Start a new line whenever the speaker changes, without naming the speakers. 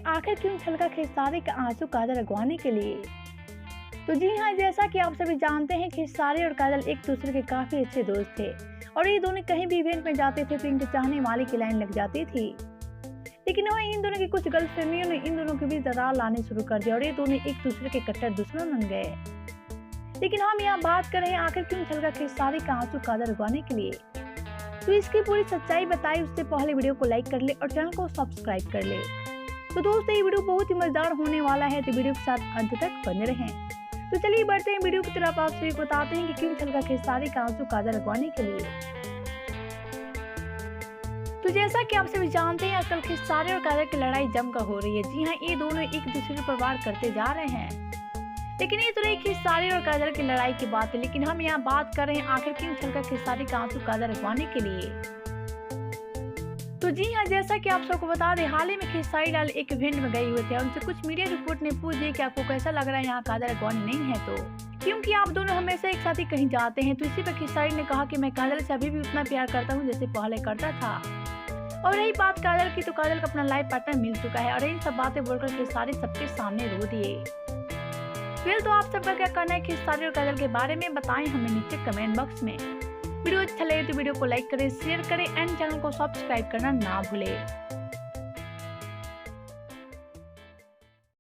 आखिर क्यों छलका खेसारी का आंसू काजल लगवाने के लिए। तो जी हाँ, जैसा कि आप सभी जानते हैं खेसारी और काजल एक दूसरे के काफी अच्छे दोस्त थे और ये दोनों कहीं भी इवेंट में जाते थे तो इनके चाहने वाले की लाइन लग जाती थी। लेकिन वहीं इन दोनों की कुछ गलतफहमियों ने इन दोनों के बीच दरार लाने शुरू कर दिया और ये दोनों एक दूसरे के कट्टर दुश्मन बन गए। लेकिन हम यहाँ बात कर रहे हैं आखिर क्यों छलका खेसारी का आंसू काजल लगवाने के लिए। तो इसकी पूरी सच्चाई बताई उससे पहले वीडियो को लाइक कर ले और चैनल को सब्सक्राइब कर ले। तो दोस्तों, ये वीडियो बहुत ही मजेदार होने वाला है, तो वीडियो के साथ अंत तक बने रहें। तो चलिए बढ़ते हैं वीडियो की तरफ। आप सभी बताते हैं कि क्यों छलका खेसारी का आंसू काजल लगवाने के लिए। तो जैसा कि आप सभी जानते हैं आजकल खेसारी और काजल की लड़ाई जमकर हो रही है। जी हाँ, ये दोनों एक दूसरे पर वार करते जा रहे हैं। लेकिन ये तो रही खेसारी और काजल की लड़ाई की बात है, लेकिन हम यहाँ बात कर रहे हैं आखिर क्यों छलका खेसारी का आंसू काजल लगवाने के लिए। तो जी हाँ, जैसा कि आप सबको बता दें, हाल ही में खेसारी लाल एक इवेंट में गए हुए थे और उनसे कुछ मीडिया रिपोर्ट ने पूछ दिया कि आपको कैसा लग रहा है यहाँ काजल लगवानी नहीं है, तो क्योंकि आप दोनों हमेशा एक साथ ही कहीं जाते हैं। तो इसी पर खेसारी ने कहा कि मैं काजल से अभी भी उतना प्यार करता हूँ जैसे पहले करता था। और रही बात काजल की, तो काजल को अपना लाइफ पार्टनर मिल चुका है और इन सब बातें बोलकर खेसारी सबके सामने रो दिए। फिर तो आप सबका क्या कहना है खेसारी और काजल के बारे में, बताएं हमें नीचे कमेंट बॉक्स में। वीडियो अच्छा लगे तो वीडियो को लाइक करें, शेयर करें एंड चैनल को सब्सक्राइब करना ना भूलें।